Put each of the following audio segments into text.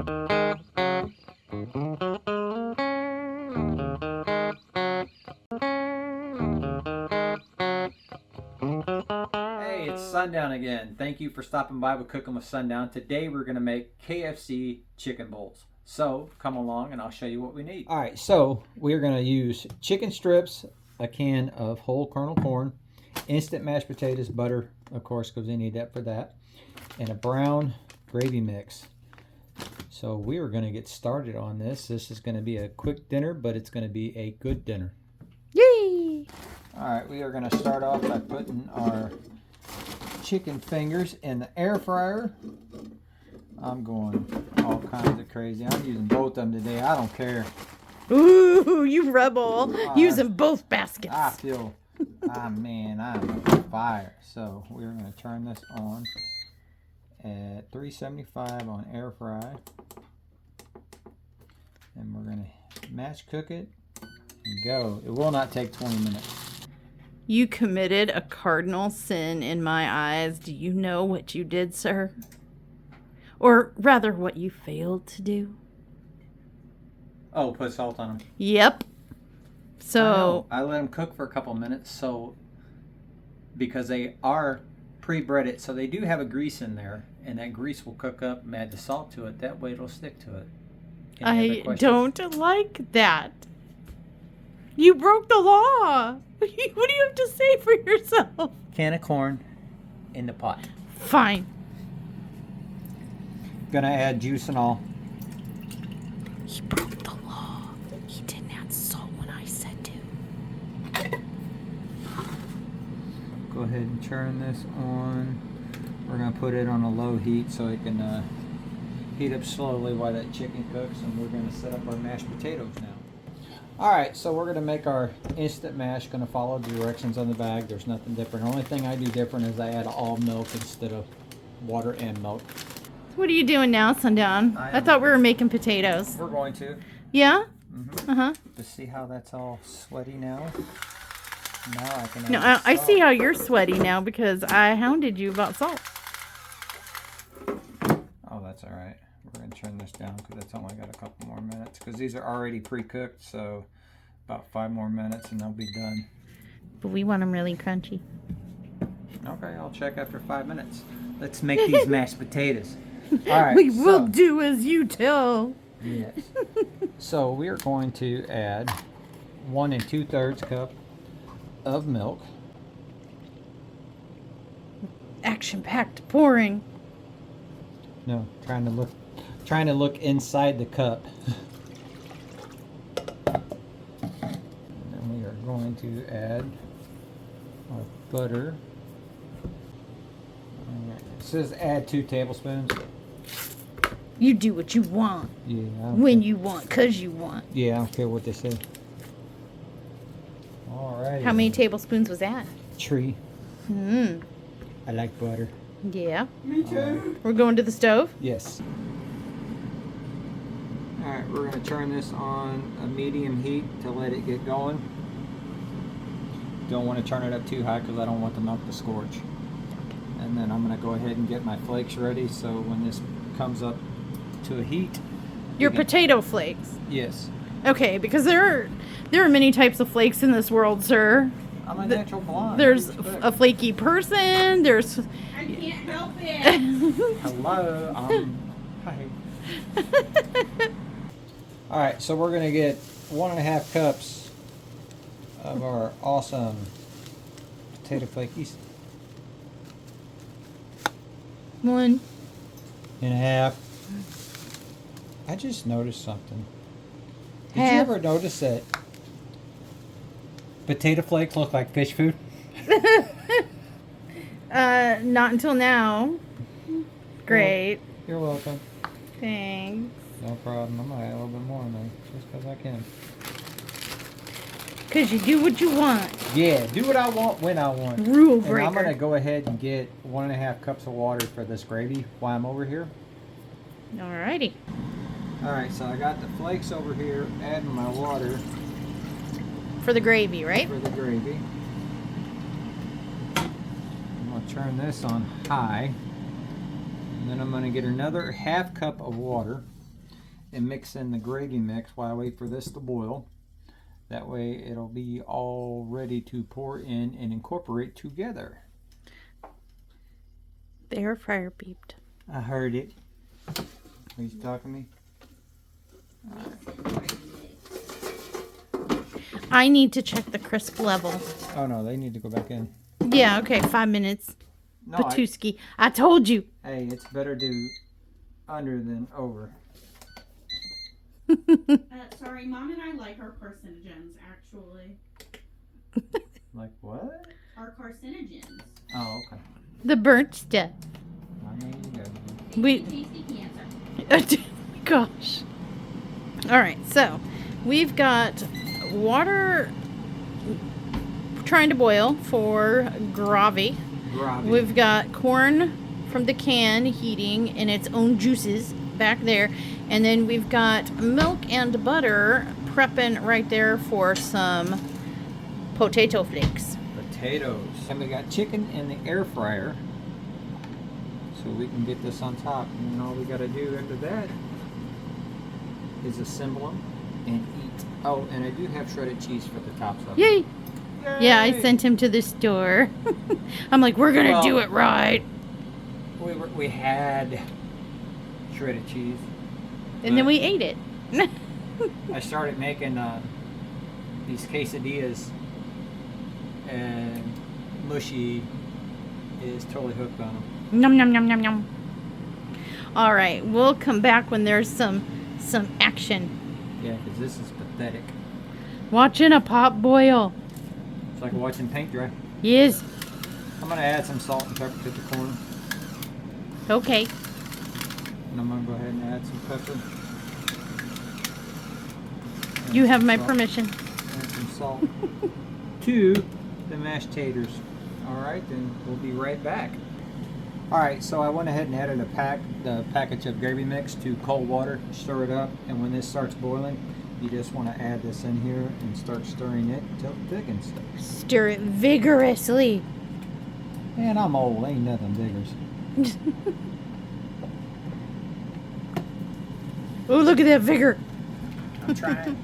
Hey, it's Sundown again. Thank you for stopping by with Cooking with Sundown. Today we're going to make KFC chicken bowls. So come along and I'll show you what we need. All right, so we're going to use chicken strips, a can of whole kernel corn, instant mashed potatoes, butter, of course, because we need that for that, and a brown gravy mix. So we are going to get started on this. This is going to be a quick dinner, but it's going to be a good dinner. Yay! All right, we are going to start off by putting our chicken fingers in the air fryer. I'm going all kinds of crazy. I'm using both of them today. I don't care. Ooh, you rebel. Using both baskets. I feel, man, I'm on fire. So we're going to turn this on at 375 on air fry. And we're going to mash cook it and go. It will not take 20 minutes. You committed a cardinal sin in my eyes. Do you know what you did, sir? Or rather, what you failed to do? Oh, put salt on them. Yep. So I let them cook for a couple minutes, because they are pre-breaded, so they do have a grease in there, and that grease will cook up and add the salt to it. That way it'll stick to it. I don't like that. You broke the law. What do you have to say for yourself? Can of corn in the pot. Fine. Gonna add juice and all. He broke the law. He didn't add salt when I said to. Go ahead and turn this on. We're gonna put it on a low heat so it can heat up slowly while that chicken cooks, and we're gonna set up our mashed potatoes now. Alright, so we're going to make our instant mash. Going to follow the directions on the bag. There's nothing different. The only thing I do different is I add all milk instead of water and milk. What are you doing now, Sundown? I thought we were making potatoes. We're going to. Yeah? Mm-hmm. Uh-huh. To see how that's all sweaty now? Now I can add No, I see how you're sweaty now because I hounded you about salt. Oh, that's alright. We're going to turn this down because it's only got a couple more minutes. Because these are already pre-cooked, so about 5 more minutes and they'll be done. But we want them really crunchy. Okay, I'll check after 5 minutes. Let's make these mashed potatoes. All right, we will do as you tell. Yes. So we are going to add 1 2/3 cup of milk. Action-packed pouring. No, trying to look inside the cup. And then we are going to add our butter. It says add 2 tablespoons. You do what you want. Yeah. When you want, 'cause you want. Yeah, I don't care what they say. Alrighty. How many tablespoons was that? 3. Hmm. I like butter. Yeah. Me too. We're going to the stove? Yes. Alright, we're going to turn this on a medium heat to let it get going. Don't want to turn it up too high because I don't want the milk to scorch. And then I'm going to go ahead and get my flakes ready so when this comes up to a heat. Your potato flakes? Yes. Okay, because there are many types of flakes in this world, sir. I'm a natural blonde. There's a flaky person. There's. I can't help it. Hello. Hi. All right, so we're gonna get 1.5 cups of our awesome potato flakies. 1.5. I just noticed something. Did you ever notice that potato flakes look like fish food? Not until now. Great. You're welcome. Thanks. No problem. I'm gonna add a little bit more in there just because I can. Because you do what you want. Yeah, do what I want when I want. Rule breaker. And I'm gonna go ahead and get 1.5 cups of water for this gravy while I'm over here. Alrighty. Alright, so I got the flakes over here, adding my water. For the gravy, right? For the gravy. I'm going to turn this on high. And then I'm going to get another 1/2 cup of water. and mix in the gravy mix while I wait for this to boil. That way it'll be all ready to pour in and incorporate together. The air fryer beeped. I heard it. Are you talking to me? I need to check the crisp level. Oh no, they need to go back in. Yeah, okay, 5 minutes. No, Patuski. I told you. hey, it's better to under than over. Sorry, Mom and I like our carcinogens, actually. Like what? Our carcinogens. Oh, okay. The burnt stuff. I mean, you go. We- Tasty cancer. Gosh. All right, so we've got water trying to boil for gravy. Gravy. We've got corn from the can heating in its own juices back there. And then we've got milk and butter prepping right there for some potato flakes. Potatoes. And we got chicken in the air fryer. So we can get this on top. And then all we got to do after that is assemble them and eat. Oh, and I do have shredded cheese for the tops of Yay! it. Yeah, I sent him to the store. I'm like, we're going to do it right. We had shredded cheese. And then we ate it. I started making these quesadillas, and Mushy is totally hooked on them. Nom nom nom nom nom. All right, we'll come back when there's some action. Yeah, because this is pathetic. Watching a pot boil. It's like watching paint dry. Yes. I'm going to add some salt and pepper to the corn. Okay. And I'm going to go ahead and add some pepper. You have my Salt. permission. Add some salt to the mashed taters. Alright, then we'll be right back. Alright, so I went ahead and added the package of gravy mix to cold water, stir it up, and when this starts boiling, you just want to add this in here and start stirring it until it thickens. Stir it vigorously. Man, I'm old, ain't nothing vigorous. Oh, look at that vigor. I'm trying.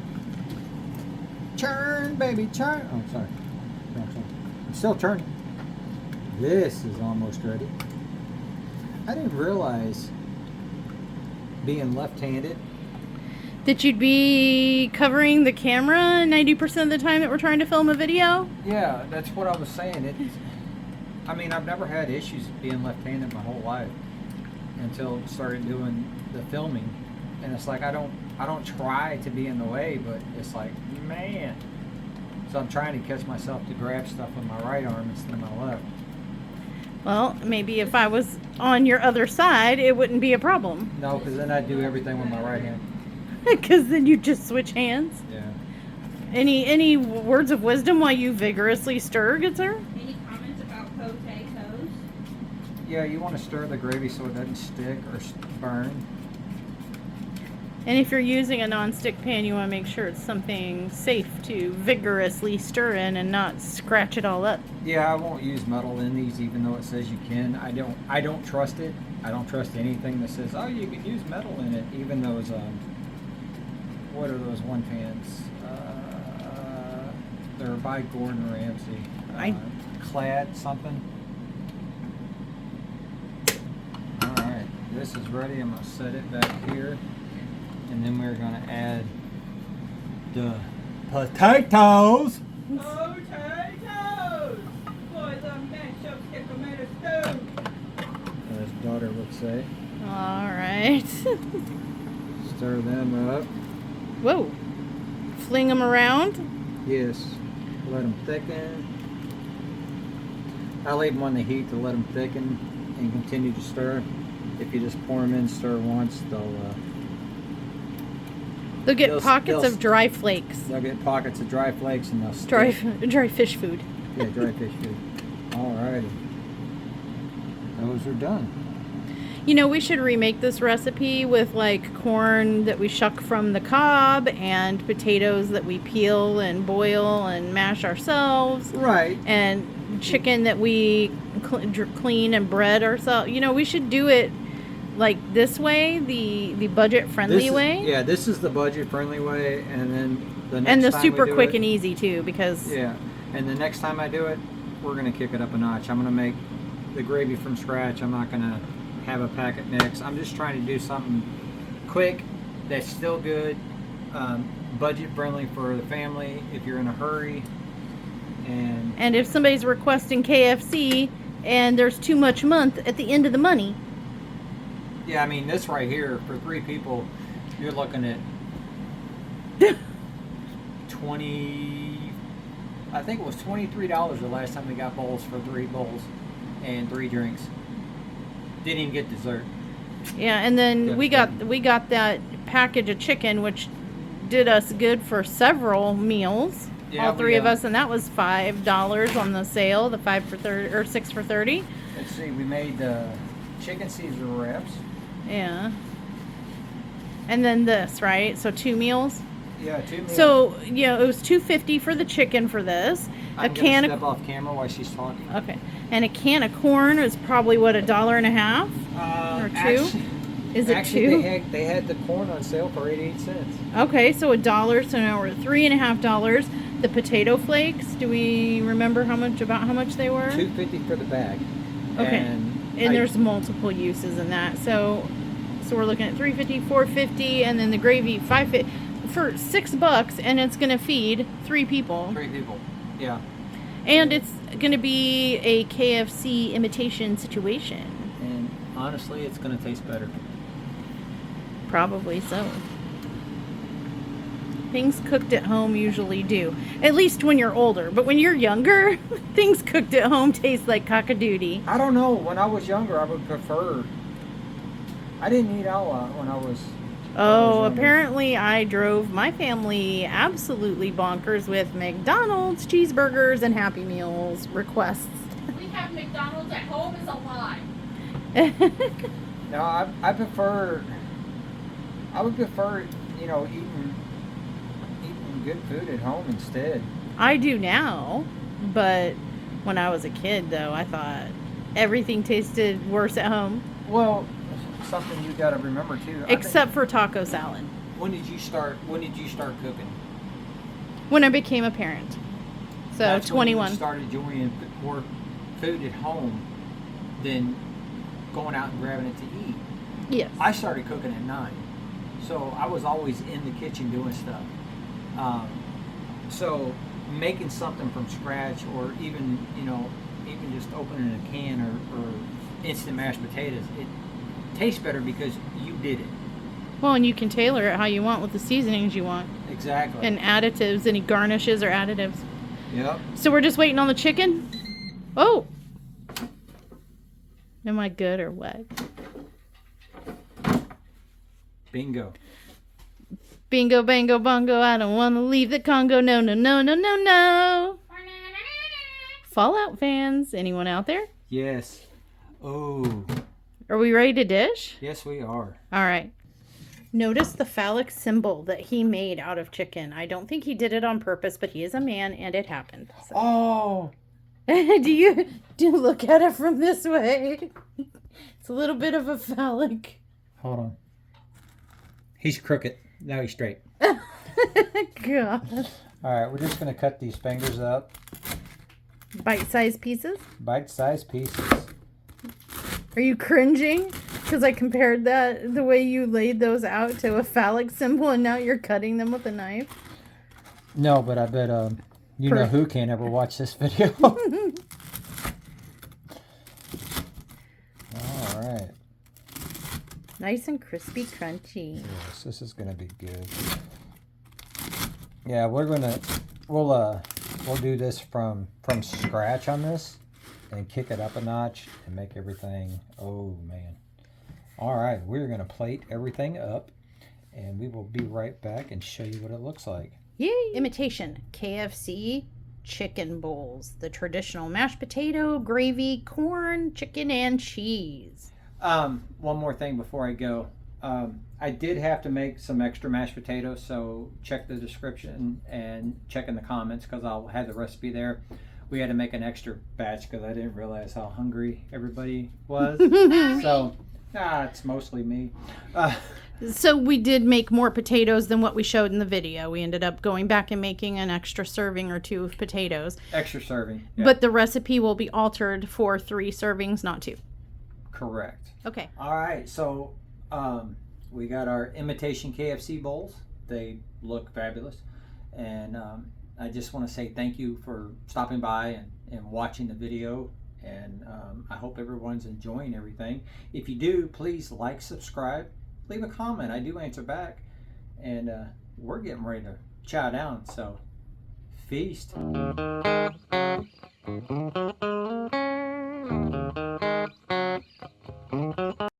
Churn, baby, churn. Oh, sorry. No, sorry. I'm still turning. This is almost ready. I didn't realize, being left-handed, That you'd be covering the camera 90% of the time that we're trying to film a video? yeah, that's what I was saying. I mean, I've never had issues being left-handed my whole life until I started doing the filming, and it's like I don't try to be in the way, but it's like, man. So I'm trying to catch myself to grab stuff with my right arm instead of my left. Well, maybe if I was on your other side, it wouldn't be a problem. No, because then I do everything with my right hand. Because then you just switch hands. Yeah. Any words of wisdom while you vigorously stir, good sir? Any comments about potatoes? Yeah, you want to stir the gravy so it doesn't stick or burn. And if you're using a non-stick pan, you want to make sure it's something safe to vigorously stir in and not scratch it all up. Yeah, I won't use metal in these, even though it says you can. I don't trust it. I don't trust anything that says, oh, you can use metal in it. Even those, what are those one pans? They're by Gordon Ramsay. Clad something. All right, this is ready. I'm gonna set it back here. And then we're going to add the potatoes. Potatoes! For the mashed up tomato stew. As daughter would say. All right. Stir them up. Whoa. Fling them around. Yes. Let them thicken. I leave them on the heat to let them thicken and continue to stir. If you just pour them in, stir once, They'll get They'll- pockets they'll- of dry flakes. they'll get pockets of dry flakes and they'll Dry, stick. dry fish food. Yeah, dry fish food. Alrighty. Those are done. You know, we should remake this recipe with like corn that we shuck from the cob and potatoes that we peel and boil and mash ourselves Right. and chicken that we clean and bread ourselves. You know, we should do it like this way, the budget friendly way. Yeah, this is the budget friendly way, and then the next And the time super we do quick it, and easy too, because yeah, and the next time I do it, we're gonna kick it up a notch. I'm gonna make the gravy from scratch. I'm not gonna have a packet mix. I'm just trying to do something quick that's still good, budget friendly for the family if you're in a hurry. and if somebody's requesting KFC and there's too much month at the end of the money. Yeah, I mean, this right here, for 3 people, you're looking at 20, I think it was $23 the last time we got bowls for 3 bowls and 3 drinks. Didn't even get dessert. Yeah, and then Yeah. we got that package of chicken, which did us good for several meals. Yeah, all 3 we, of us, and that was $5 on the sale, the 5 for 30 or 6 for 30. Let's see, we made chicken Caesar wraps. Yeah. And then this, right? So 2 meals. Yeah, 2 meals. So, it was $2.50 for the chicken for this. I'm gonna step off camera while she's talking. Okay. And a can of corn is probably what, $1.50 or 2? Actually, Is it actually, 2? they had the corn on sale for 88 cents. Okay, so $1. So now we're at $3.50. The potato flakes. Do we remember how much they were? $2.50 for the bag. Okay. And there's multiple uses in that. So we're looking at $3.50, $4.50, and then the gravy $5.50 for $6, and it's gonna feed 3 people. 3 people. Yeah. And it's gonna be a KFC imitation situation. And honestly, it's gonna taste better. Probably so. Things cooked at home usually do. At least when you're older. But when you're younger, things cooked at home taste like cock-a-doodle. I don't know. When I was younger, I would prefer. I didn't eat out a lot when I was. Oh, apparently I drove my family absolutely bonkers with McDonald's, cheeseburgers, and Happy Meals requests. We have McDonald's at home is a lie. No, I prefer. I would prefer, eating good food at home instead. I do now, but when I was a kid, though, I thought everything tasted worse at home. Well, something you got to remember too. Except for taco salad. When did you start cooking? When I became a parent. So That's 21. When you started enjoying more food at home than going out and grabbing it to eat. Yes. I started cooking at 9, so I was always in the kitchen doing stuff. So making something from scratch, or even just opening a can or instant mashed potatoes, it tastes better because you did it. Well, and you can tailor it how you want with the seasonings you want. Exactly. And additives, any garnishes or additives. Yep. So we're just waiting on the chicken? Oh! Am I good or what? Bingo. Bingo, bango, bongo, I don't want to leave the Congo. No, no, no, no, no, no. Fallout fans, anyone out there? Yes. Oh. Are we ready to dish? Yes, we are. All right. Notice the phallic symbol that he made out of chicken. I don't think he did it on purpose, but he is a man and it happened. So. Oh. do you look at it from this way? It's a little bit of a phallic. Hold on. He's crooked. Now he's straight. God. All right, we're just going to cut these fingers up. Bite-sized pieces? Bite-sized pieces. Are you cringing? Because I compared the way you laid those out to a phallic symbol, and now you're cutting them with a knife? No, but I bet you know who can't ever watch this video. All right. Nice and crispy, crunchy. Yes, this is gonna be good. Yeah, we'll do this from scratch on this, and kick it up a notch and make everything. Oh man! All right, we're gonna plate everything up, and we will be right back and show you what it looks like. Yay! Imitation KFC chicken bowls. The traditional mashed potato, gravy, corn, chicken, and cheese. One more thing before I go. I did have to make some extra mashed potatoes, so check the description and check in the comments because I'll have the recipe there. We had to make an extra batch because I didn't realize how hungry everybody was. So It's mostly me. So we did make more potatoes than what we showed in the video. We ended up going back and making an extra serving or 2 of potatoes. Extra serving. Yeah. But the recipe will be altered for 3 servings, not 2. Correct. Okay. All right, so we got our imitation KFC bowls. They look fabulous. And I just want to say thank you for stopping by and watching the video. And I hope everyone's enjoying everything. If you do, please like, subscribe, leave a comment. I do answer back. And we're getting ready to chow down, so feast.